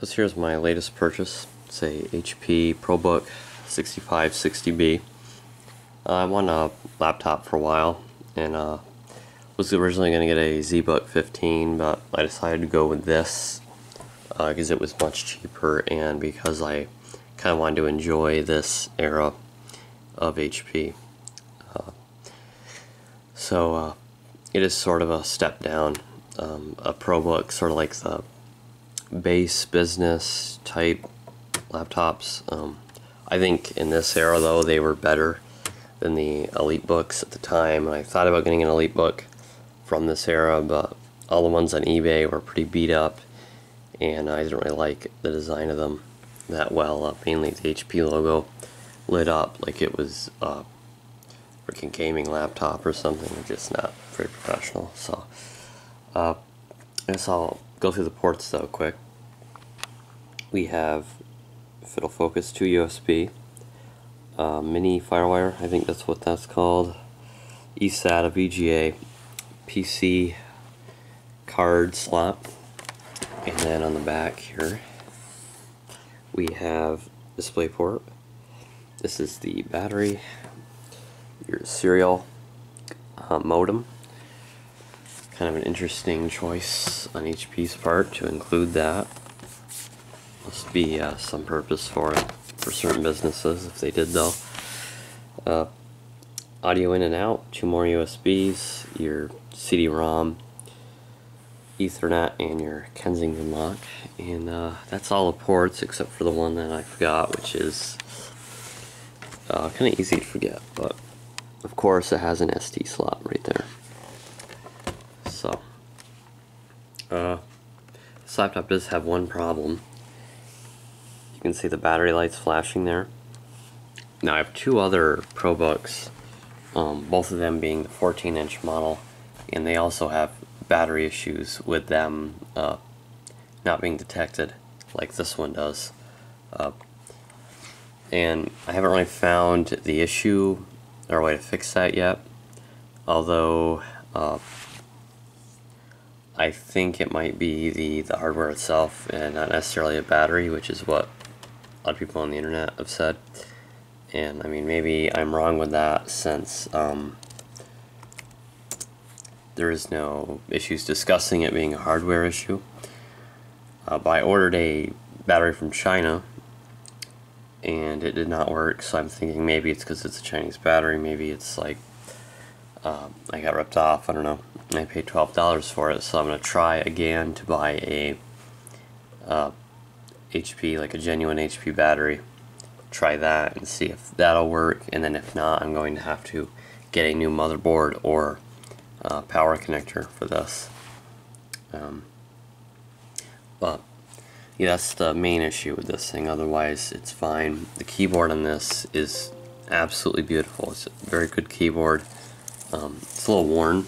So here's my latest purchase. It's a HP Probook 6560B. I wanted a laptop for a while, and was originally going to get a ZBook 15, but I decided to go with this because it was much cheaper and because I kind of wanted to enjoy this era of HP. So it is sort of a step down. A Probook, sort of like the base business type laptops. I think in this era though they were better than the EliteBooks at the time. I thought about getting an EliteBook from this era, but all the ones on eBay were pretty beat up and I didn't really like the design of them that well. Mainly the HP logo lit up like it was a freaking gaming laptop or something. Just not very professional. So I guess I'll go through the ports though quick. We have, if it'll focus, 2 USB, mini FireWire, I think that's what that's called, eSATA, VGA, PC card slot, and then on the back here we have DisplayPort. This is the battery, your serial modem. Kind of an interesting choice on HP's part to include that. Must be some purpose for it for certain businesses if they did though. Audio in and out, 2 more USBs, your CD-ROM, Ethernet, and your Kensington lock. And that's all the ports except for the one that I forgot, which is kind of easy to forget, but of course it has an SD slot right there. So this laptop does have one problem. You can see the battery lights flashing there. Now I have 2 other Probooks, both of them being the 14-inch model, and they also have battery issues with them not being detected like this one does. And I haven't really found the issue or a way to fix that yet, although I think it might be the hardware itself and not necessarily a battery, which is what a lot of people on the internet have said. And I mean, maybe I'm wrong with that, since there is no issues discussing it being a hardware issue. But I ordered a battery from China and it did not work, so I'm thinking maybe it's because it's a Chinese battery. Maybe it's like I got ripped off, I don't know. I paid $12 for it, so I'm going to try again to buy a HP, like a genuine HP battery. Try that and see if that'll work, and then if not, I'm going to have to get a new motherboard or power connector for this. But yeah, that's the main issue with this thing. Otherwise it's fine. The keyboard on this is absolutely beautiful. It's a very good keyboard. It's a little worn,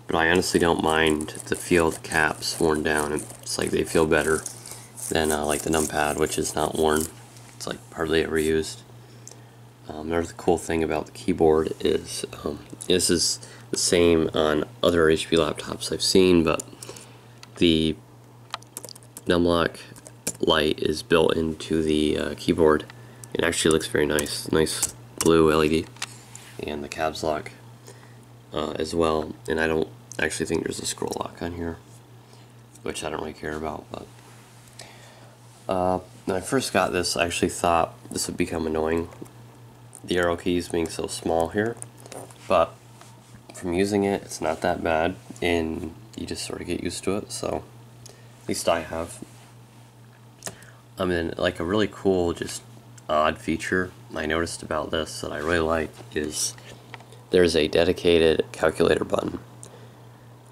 but I honestly don't mind the feel of the caps worn down. It's like they feel better than like the numpad, which is not worn. It's like hardly ever used. Another cool thing about the keyboard is this is the same on other HP laptops I've seen, but the numlock light is built into the keyboard. It actually looks very nice. Nice blue LED, and the caps lock as well. And I don't actually think there's a scroll lock on here, which I don't really care about. But when I first got this, I actually thought this would become annoying, the arrow keys being so small here, but from using it, it's not that bad, and you just sort of get used to it. So at least I have. I mean, like a really cool, just odd feature I noticed about this that I really like is there's a dedicated calculator button,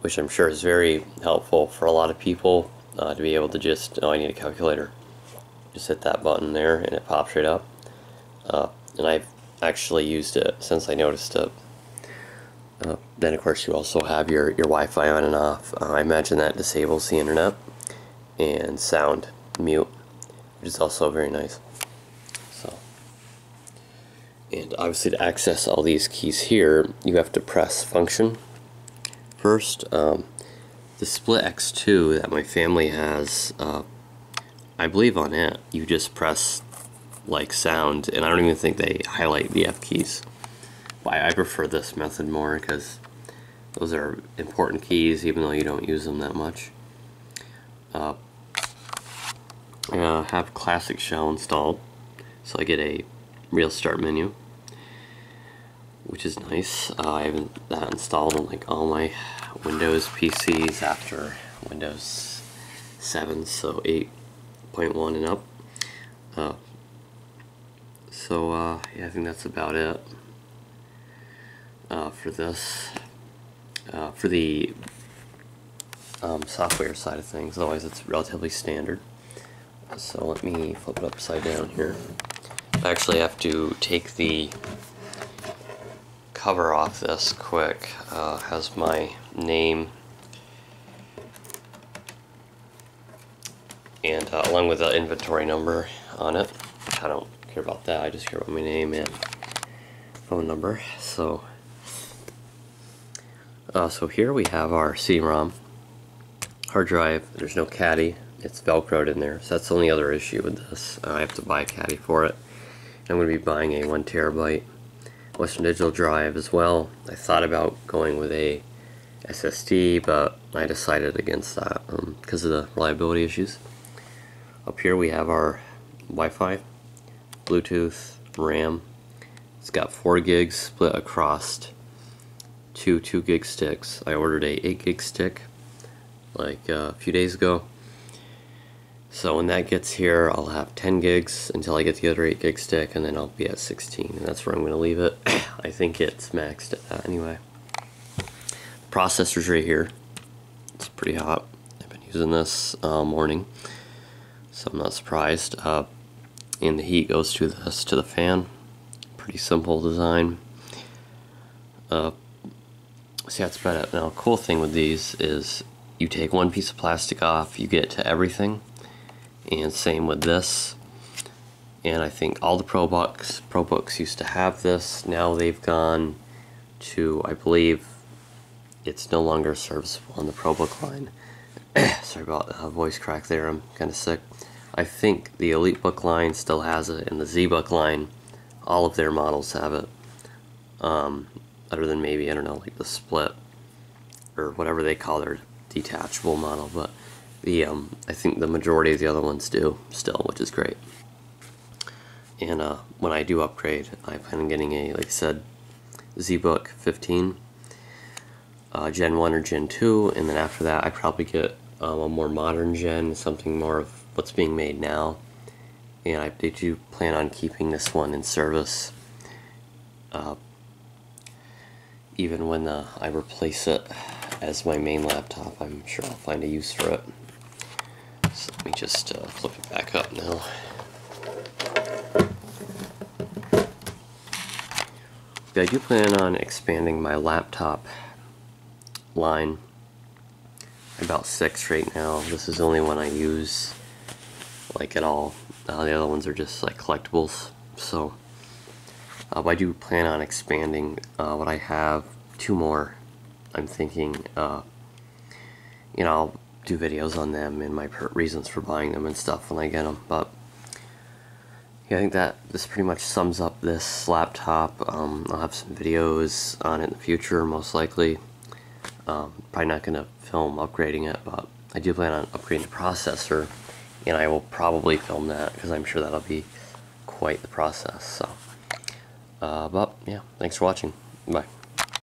which I'm sure is very helpful for a lot of people to be able to just, oh, I need a calculator. Just hit that button there and it pops right up. And I've actually used it since I noticed it. Then of course you also have your Wi-Fi on and off. I imagine that disables the internet and sound mute, which is also very nice. So, and obviously to access all these keys here, you have to press function first. The Split X2 that my family has, I believe on it, you just press like sound, and I don't even think they highlight the F keys. But I prefer this method more because those are important keys even though you don't use them that much. I have Classic Shell installed, so I get a real start menu, which is nice. I haven't that installed on like all my Windows PCs after Windows 7, so 8.1 and up. Yeah, I think that's about it for this. For the software side of things, otherwise it's relatively standard. So let me flip it upside down here. I actually have to take the cover off this quick. Has my name and along with the inventory number on it. I don't care about that, I just care about my name and phone number. So here we have our CD-ROM hard drive. There's no caddy, it's velcroed in there, so that's the only other issue with this. I have to buy a caddy for it. I'm going to be buying a 1 terabyte Western Digital drive as well. I thought about going with a SSD, but I decided against that because of the reliability issues. Up here we have our Wi-Fi, Bluetooth, RAM. It's got 4 gigs split across two 2 gig sticks. I ordered a 8 gig stick like a few days ago. So when that gets here, I'll have 10 gigs until I get the other 8 gig stick, and then I'll be at 16, and that's where I'm going to leave it. I think it's maxed at that anyway. The processor's right here. It's pretty hot. I've been using this all morning, so I'm not surprised. And the heat goes to this, to the fan. Pretty simple design. So that's about it. Now, a cool thing with these is you take one piece of plastic off, you get to everything. And same with this. And I think all the Probooks used to have this. Now they've gone to, I believe, it's no longer serviceable on the Probook line. Sorry about the voice crack there, I'm kind of sick. I think the EliteBook line still has it, and the ZBook line, all of their models have it. Other than maybe, I don't know, like the Split, or whatever they call their detachable model, but I think the majority of the other ones do still, which is great. And when I do upgrade, I plan on getting a, like I said, ZBook 15, Gen 1 or Gen 2, and then after that I probably get a more modern gen, something more of what's being made now. And I do plan on keeping this one in service even when I replace it as my main laptop. I'm sure I'll find a use for it. So let me just flip it back up now. I do plan on expanding my laptop line. About 6 right now. This is the only one I use like at all. The other ones are just like collectibles. So I do plan on expanding what I have. 2 more. I'm thinking, you know, I'll do videos on them and my reasons for buying them and stuff when I get them. But yeah, I think that this pretty much sums up this laptop. I'll have some videos on it in the future, most likely. Probably not going to film upgrading it, but I do plan on upgrading the processor, and I will probably film that because I'm sure that'll be quite the process. So, but yeah, thanks for watching. Bye.